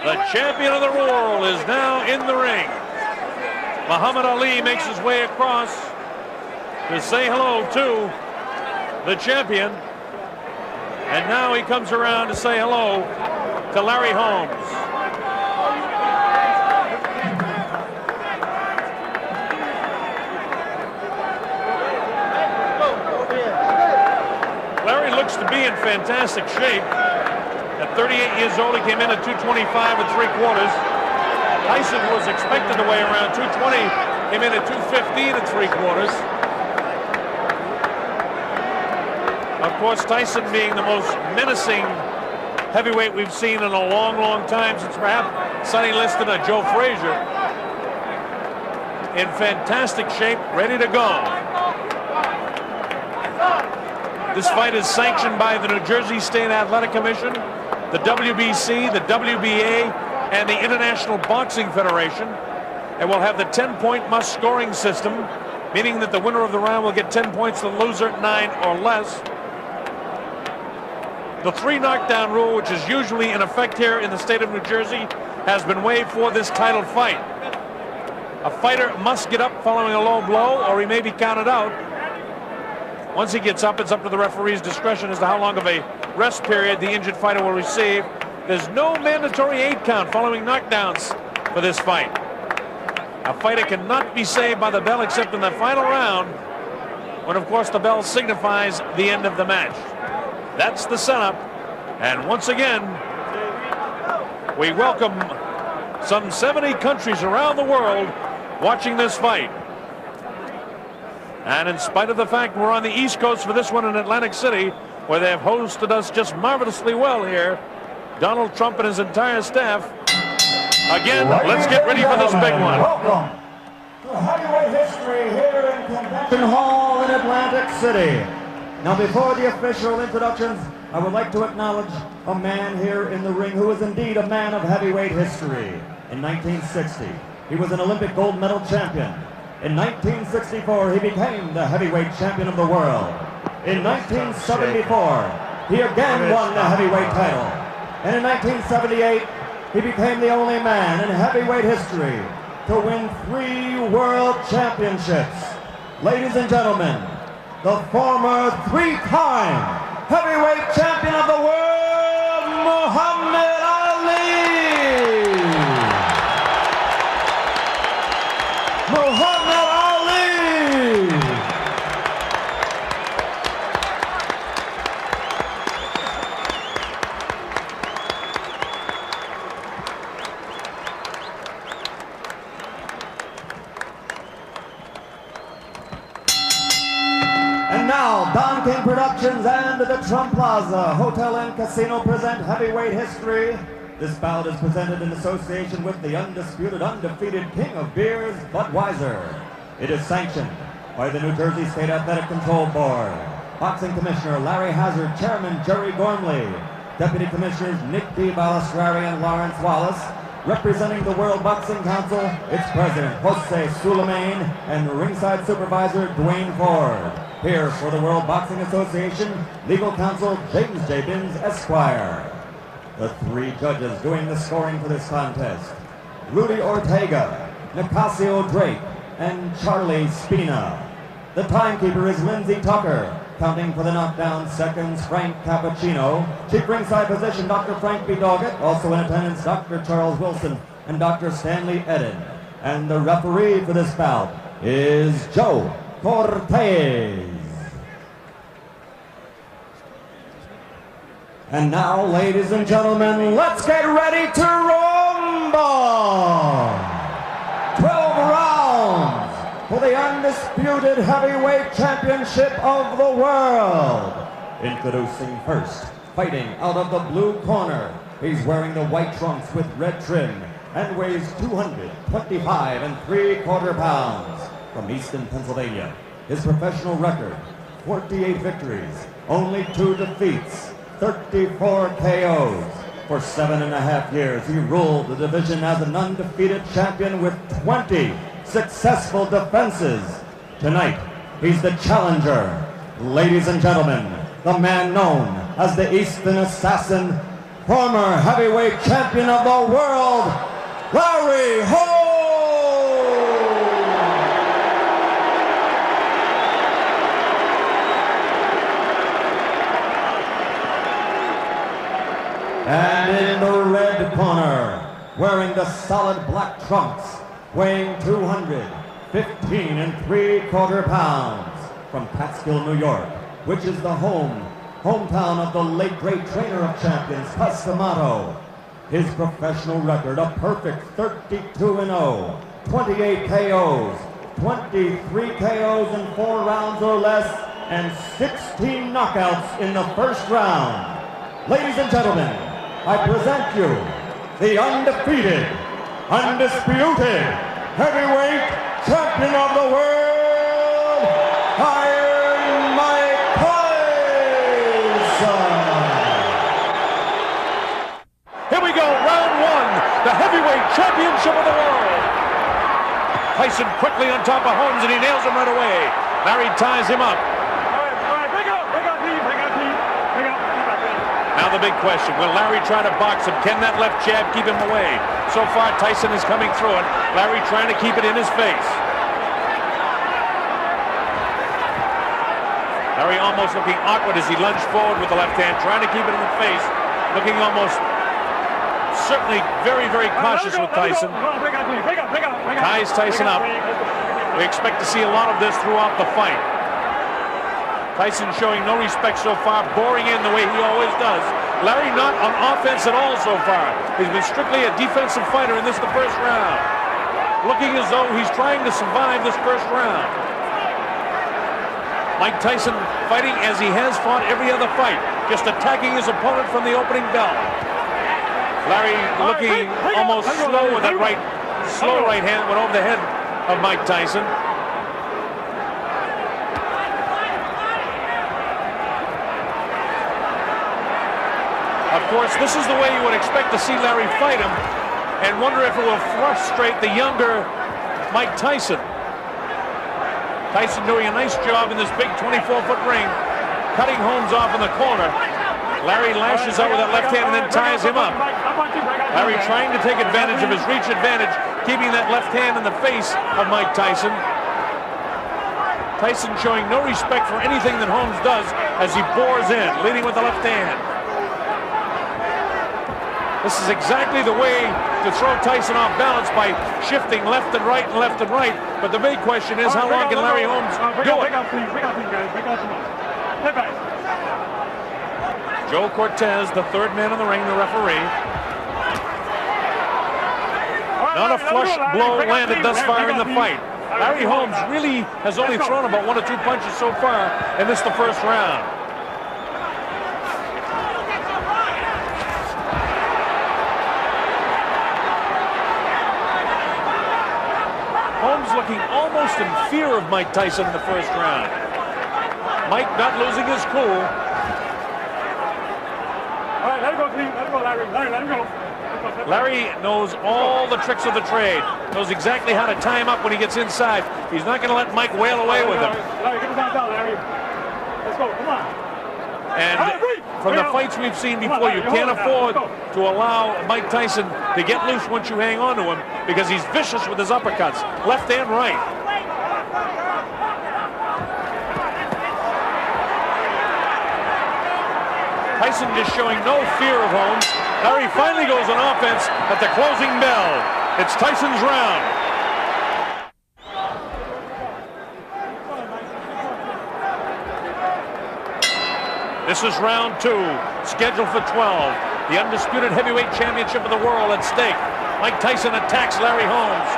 The champion of the world is now in the ring. Muhammad Ali makes his way across to say hello to the champion. And now he comes around to say hello to Larry Holmes. Larry looks to be in fantastic shape. At 38 years old, he came in at 225 3/4. Tyson was expected to weigh around 220, came in at 215 3/4. Of course, Tyson being the most menacing heavyweight we've seen in a long, long time, since perhaps Sonny Liston or Joe Frazier. In fantastic shape, ready to go. This fight is sanctioned by the New Jersey State Athletic Commission, the WBC, the WBA, and the International Boxing Federation. And will have the 10-point must scoring system, meaning that the winner of the round will get 10 points, the loser 9 or less. The 3 knockdown rule, which is usually in effect here in the state of New Jersey, has been waived for this title fight. A fighter must get up following a low blow, or he may be counted out. Once he gets up, it's up to the referee's discretion as to how long of a rest period the injured fighter will receive. There's no mandatory 8 count following knockdowns for this fight. A fighter cannot be saved by the bell except in the final round, when of course the bell signifies the end of the match. That's the setup, and once again we welcome some 70 countries around the world watching this fight. And in spite of the fact we're on the East Coast for this one in Atlantic City, where they have hosted us just marvelously well here, Donald Trump and his entire staff, again, let's get ready for this big one. Welcome to heavyweight history here in Convention Hall in Atlantic City. Now, before the official introductions, I would like to acknowledge a man here in the ring who is indeed a man of heavyweight history. In 1960, he was an Olympic gold medal champion. In 1964, he became the heavyweight champion of the world. In 1974, he again won the heavyweight title. And in 1978, he became the only man in heavyweight history to win 3 world championships. Ladies and gentlemen, the former 3-time heavyweight champion of the world, Muhammad Ali! Muhammad Ali! And now, Don King Productions and the Trump Plaza Hotel and Casino present heavyweight history. This bout is presented in association with the undisputed, undefeated king of beers, Budweiser. It is sanctioned by the New Jersey State Athletic Control Board. Boxing Commissioner Larry Hazard, Chairman Jerry Gormley, Deputy Commissioners Nick D. Balistrari and Lawrence Wallace. Representing the World Boxing Council, its President Jose Sulaiman and ringside supervisor Dwayne Ford. Here for the World Boxing Association, legal counsel James J. Binns, Esquire. The 3 judges doing the scoring for this contest: Rudy Ortega, Nicasio Drake, and Charlie Spina. The timekeeper is Lindsey Tucker. Counting for the knockdown seconds, Frank Cappuccino. Chief ringside physician, Dr. Frank B. Doggett. Also in attendance, Dr. Charles Wilson and Dr. Stanley Eden. And the referee for this bout is Joe Cortez. And now, ladies and gentlemen, let's get ready to rumble! 12 rounds for the undisputed heavyweight championship of the world. Introducing first, fighting out of the blue corner. He's wearing the white trunks with red trim and weighs 225 3/4 pounds. From Easton, Pennsylvania. His professional record, 48 victories, only 2 defeats, 34 KOs. For 7.5 years, he ruled the division as an undefeated champion with 20 successful defenses. Tonight, he's the challenger. Ladies and gentlemen, the man known as the Eastern Assassin, former heavyweight champion of the world, Larry Holmes. And in the red corner, wearing the solid black trunks, weighing 215 3/4 pounds, from Catskill, New York, which is the hometown of the late great trainer of champions, Pasamato. His professional record, a perfect 32-0, 28 KOs, 23 KOs in 4 rounds or less, and 16 knockouts in the first round. Ladies and gentlemen, I present you the undefeated, undisputed heavyweight champion of the world, Iron Mike Tyson. Here we go, round 1, the heavyweight championship of the world. Tyson quickly on top of Holmes, and he nails him right away. Larry ties him up. Now the big question, will Larry try to box him? Can that left jab keep him away? So far, Tyson is coming through it. Larry trying to keep it in his face. Larry almost looking awkward as he lunged forward with the left hand, trying to keep it in the face. Looking almost, certainly very, very cautious with Tyson. Ties Tyson up. We expect to see a lot of this throughout the fight. Tyson showing no respect so far, boring in the way he always does. Larry not on offense at all so far. He's been strictly a defensive fighter in this the first round. Looking as though he's trying to survive this first round. Mike Tyson fighting as he has fought every other fight, just attacking his opponent from the opening bell. Larry looking almost slow with that slow right hand that went over the head of Mike Tyson. Of course, this is the way you would expect to see Larry fight him, and wonder if it will frustrate the younger Mike Tyson. Tyson doing a nice job in this big 24-foot ring, cutting Holmes off in the corner. Larry lashes out with that left hand and then ties him up. Larry trying to take advantage of his reach advantage, keeping that left hand in the face of Mike Tyson. Tyson showing no respect for anything that Holmes does as he bores in, leading with the left hand. This is exactly the way to throw Tyson off balance, by shifting left and right and left and right. But the big question is, how long can Larry Holmes do it? Joe Cortez, the third man in the ring, the referee. Not a flush blow landed thus far in the fight. Larry Holmes really has only thrown about 1 or 2 punches so far in this the first round. Holmes looking almost in fear of Mike Tyson in the first round. Mike not losing his cool. All right, let it go, Cleve. Let it go, Larry. Let it go. Larry knows all the tricks of the trade. Knows exactly how to tie him up when he gets inside. He's not going to let Mike wail away with him. Larry, get him down, Larry. Let's go. Come on. And from the fights we've seen before, you can't afford to allow Mike Tyson to get loose once you hang on to him, because he's vicious with his uppercuts, left and right. Tyson just showing no fear of Holmes. Larry finally goes on offense at the closing bell. It's Tyson's round. This is round 2, scheduled for 12. The undisputed heavyweight championship of the world at stake. Mike Tyson attacks Larry Holmes.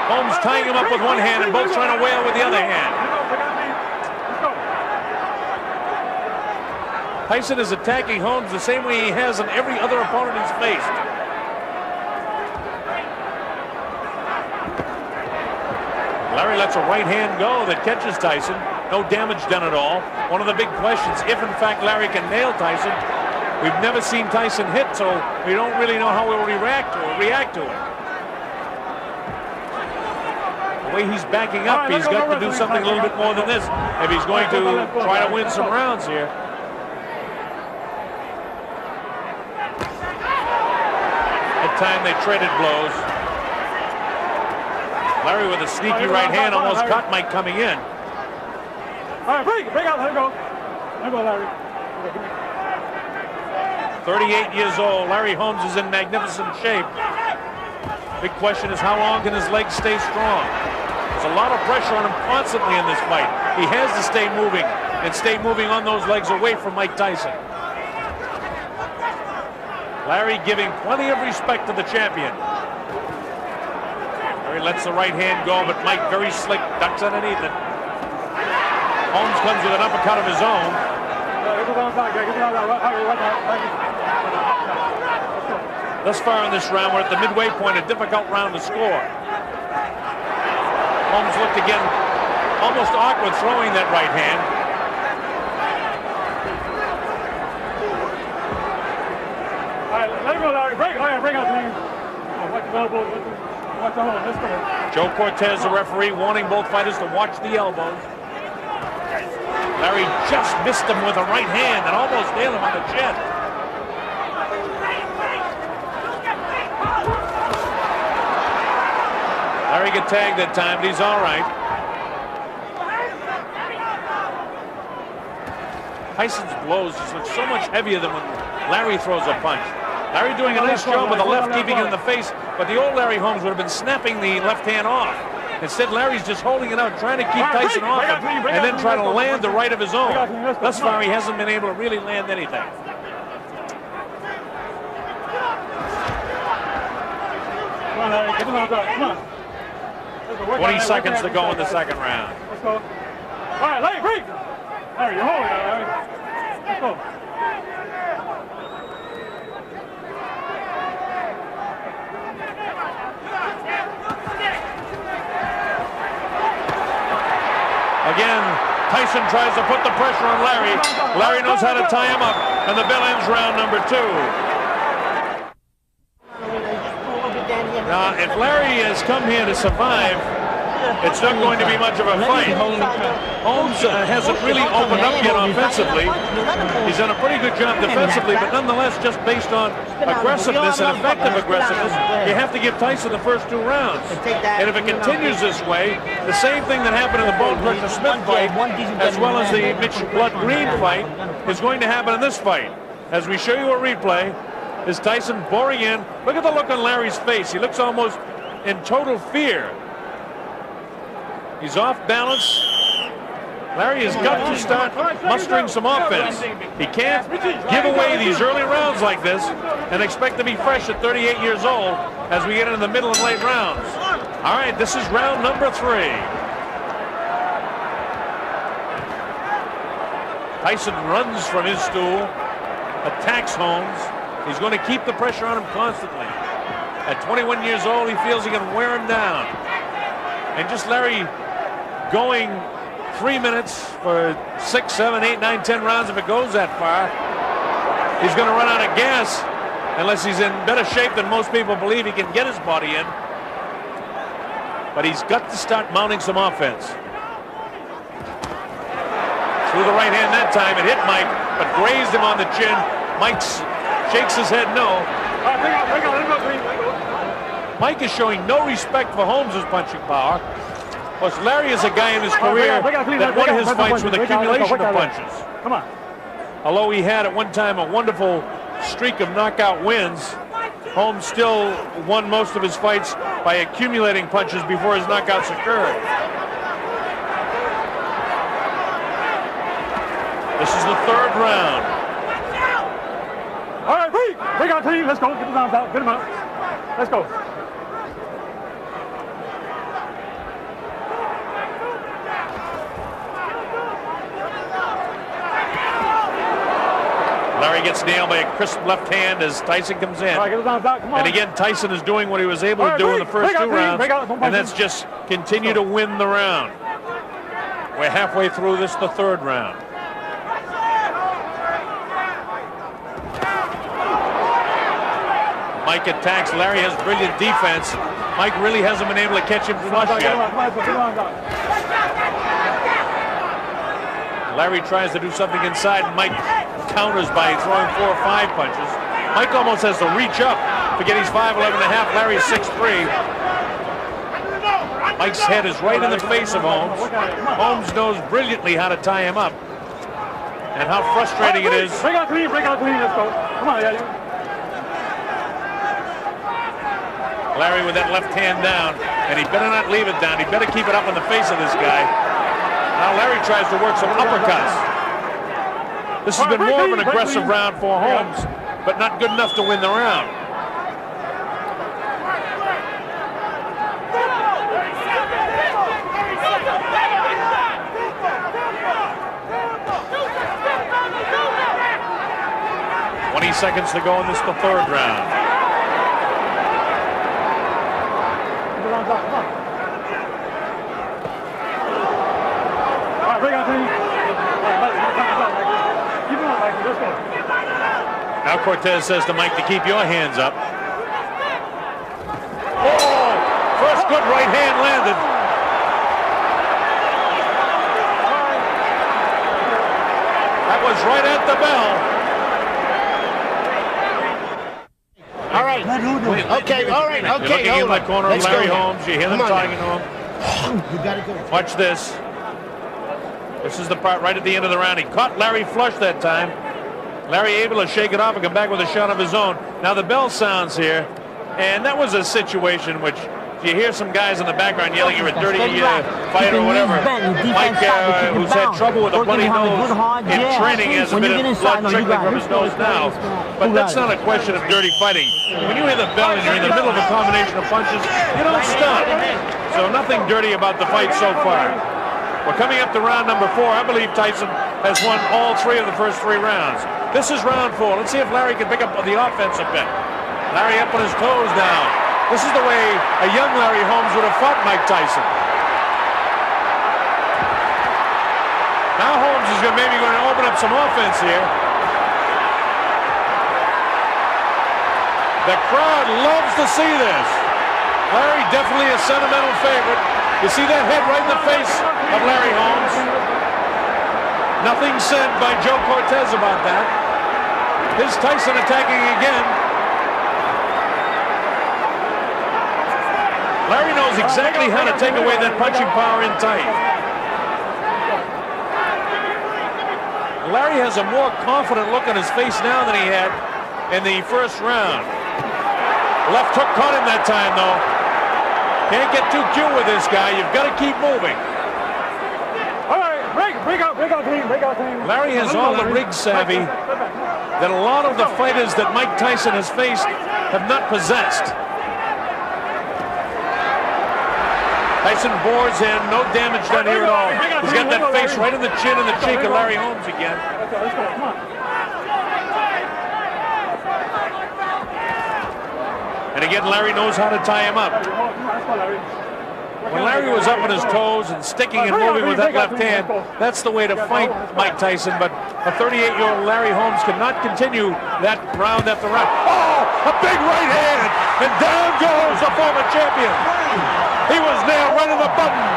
Holmes tying him up with one hand and both trying to wail with the other hand. Tyson is attacking Holmes the same way he has on every other opponent he's faced. Larry lets a right hand go that catches Tyson. No damage done at all. One of the big questions, if in fact Larry can nail Tyson. We've never seen Tyson hit, so we don't really know how he'll react to it. The way he's backing up, he's got to do something a little bit more than this if he's going to try to win some rounds here. that time they traded blows. Larry with a sneaky right hand almost caught Mike coming in. All right, break out. Let him go. Let him go, Larry. 38 years old. Larry Holmes is in magnificent shape. Big question is how long can his legs stay strong? There's a lot of pressure on him constantly in this fight. He has to stay moving and stay moving on those legs away from Mike Tyson. Larry giving plenty of respect to the champion. Larry lets the right hand go, but Mike very slick, ducks underneath it. Holmes comes with an uppercut of his own. Thus far in this round, we're at the midway point, a difficult round to score. Holmes looked again, almost awkward throwing that right hand. All right, let him go, Larry. Break out, man. Watch the elbows. Watch the hold. Let's go. Joe Cortez, the referee, warning both fighters to watch the elbows. Larry just missed him with a right hand and almost nailed him on the chin. Larry got tagged that time, but he's all right. Tyson's blows just look so much heavier than when Larry throws a punch. Larry doing a nice job with the left, keeping it in the face, but the old Larry Holmes would have been snapping the left hand off. Instead, Larry's just holding it out, trying to keep Tyson off him, and then trying to land the right of his own. Thus far, he hasn't been able to really land anything. Come on, Larry. Get him out there. Come on. 20 seconds to go in the second round. Let's go. All right, Larry, break. Larry, you're holding it, Larry. Let's go. Again, Tyson tries to put the pressure on Larry. Larry knows how to tie him up, and the bell ends round number 2. Now, if Larry has come here to survive, it's not going to be much of a fight. Holmes hasn't really opened up yet offensively. He's done a pretty good job defensively, but nonetheless, just based on aggressiveness and effective aggressiveness, you have to give Tyson the first 2 rounds. And if it continues this way, the same thing that happened in the Bone Crusher Smith fight, as well as the Mitch Blood Green fight, is going to happen in this fight. As we show you a replay, is Tyson boring in. Look at the look on Larry's face. He looks almost in total fear. He's off balance. Larry has got to start mustering some offense. He can't give away these early rounds like this and expect to be fresh at 38 years old as we get into the middle and late rounds. All right, this is round number 3. Tyson runs from his stool, attacks Holmes. He's going to keep the pressure on him constantly. At 21 years old, he feels he can wear him down. And just Larry going 3 minutes for 6, 7, 8, 9, 10 rounds. If it goes that far, he's going to run out of gas unless he's in better shape than most people believe he can get his body in. But he's got to start mounting some offense. Through the right hand that time, it hit Mike, but grazed him on the chin. Mike shakes his head no. Mike is showing no respect for Holmes' punching power. Plus, Larry is a guy in his career that won his fights with accumulation of punches. Come on. Although he had at one time a wonderful streak of knockout wins, Holmes still won most of his fights by accumulating punches before his knockouts occurred. This is the 3rd round. All right, break out, team. Let's go. Get the arms out. Get him out. Let's go. Larry gets nailed by a crisp left hand as Tyson comes in. All right, get his arms out. Come on. And again, Tyson is doing what he was able to do in the first 2 rounds, and that's just continue to win the round. We're halfway through this, the 3rd round. Mike attacks. Larry has brilliant defense. Mike really hasn't been able to catch him flush yet. Larry tries to do something inside. Mike counters by throwing 4 or 5 punches. Mike almost has to reach up Forget he's 5'11 and a half. Larry's 6'3". Mike's head is right in the face of Holmes. Holmes knows brilliantly how to tie him up and how frustrating it is. Break out clean, let's go. Come on, yeah. Larry with that left hand down, and he better not leave it down. He better keep it up in the face of this guy. Now Larry tries to work some uppercuts. This has been more of an aggressive round for Holmes, but not good enough to win the round. Seconds to go in this, the third round. Now Cortez says to Mike to keep your hands up. Oh, first good right hand landed. That was right at the bell. Okay, all right, okay. You're looking in the corner of Larry Holmes. You hear them talking to him. You gotta go. Watch this. This is the part right at the end of the round. He caught Larry flush that time. Larry able to shake it off and come back with a shot of his own. Now the bell sounds here, and that was a situation which you hear some guys in the background yelling you're a dirty fighter or whatever. Mike, who's had trouble with a bloody nose in training, has a bit of blood trickling from his nose now. But that's not a question of dirty fighting. When you hear the bell and you're in the middle of a combination of punches, you don't stop. So nothing dirty about the fight so far. We're coming up to round number 4. I believe Tyson has won all 3 of the first 3 rounds. This is round 4. Let's see if Larry can pick up the offense a bit. Larry up on his toes now. This is the way a young Larry Holmes would have fought Mike Tyson. Now Holmes is maybe going to open up some offense here. The crowd loves to see this. Larry definitely a sentimental favorite. You see that head right in the face of Larry Holmes. Nothing said by Joe Cortez about that. Here's Tyson attacking again. Larry knows exactly how to take away that punching power in tight. Larry has a more confident look on his face now than he had in the first round. Left hook caught him that time, though. Can't get too cute with this guy. You've got to keep moving. All right, break out clean. Larry has all the rig savvy that a lot of the fighters that Mike Tyson has faced have not possessed. Tyson bores in, no damage done here at all. He's got that face right in the chin and the cheek of Larry Holmes again. Let's go, come on. And again, Larry knows how to tie him up. When Larry was up on his toes and sticking and moving with that left hand, that's the way to fight Mike Tyson. But a 38-year-old Larry Holmes cannot continue that round after round. Oh, a big right hand, and down goes the former champion. He was nailed right in the button.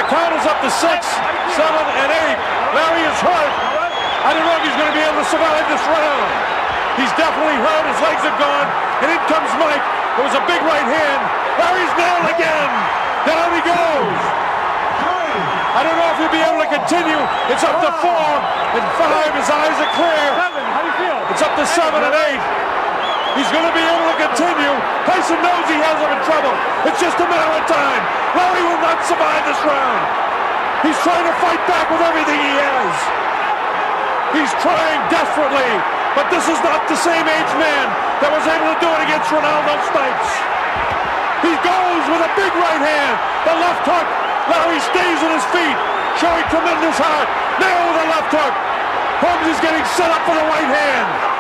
The count is up to 6, 7, and 8. Larry is hurt. I don't know if he's going to be able to survive this round. He's definitely hurt. His legs are gone. And in comes Mike. It was a big right hand. Larry's nailed again. Down he goes. I don't know if he'll be able to continue. It's up to 4 and 5. His eyes are clear. How do you feel? It's up to 7 and 8. He's going to be able to continue. Tyson knows he has him in trouble. It's just a matter of time. Larry will not survive this round. He's trying to fight back with everything he has. He's trying desperately, but this is not the same age man that was able to do it against Ronaldo Snipes. He goes with a big right hand. The left hook. Larry stays on his feet, showing tremendous heart. Nail with a left hook. Holmes is getting set up for the right hand.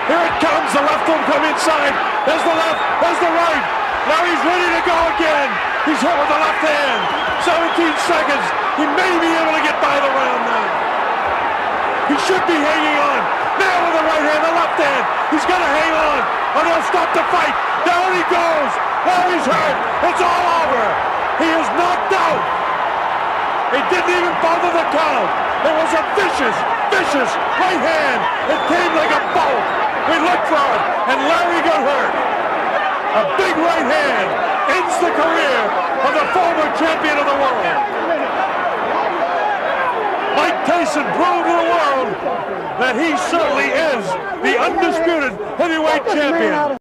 Here it comes, the left will come inside. There's the left, there's the right. Larry's ready to go again. He's hit with the left hand. 17 seconds. He may be able to get by the round now. He should be hanging on. Now with the right hand, the left hand. He's got to hang on, or they'll stop the fight. Down he goes. Larry's hurt. It's all over. He is knocked out. He didn't even bother the count. It was a vicious right hand. It came like a bolt. When Larry got hurt. A big right hand ends the career of the former champion of the world. Mike Tyson proved to the world that he certainly is the undisputed heavyweight champion.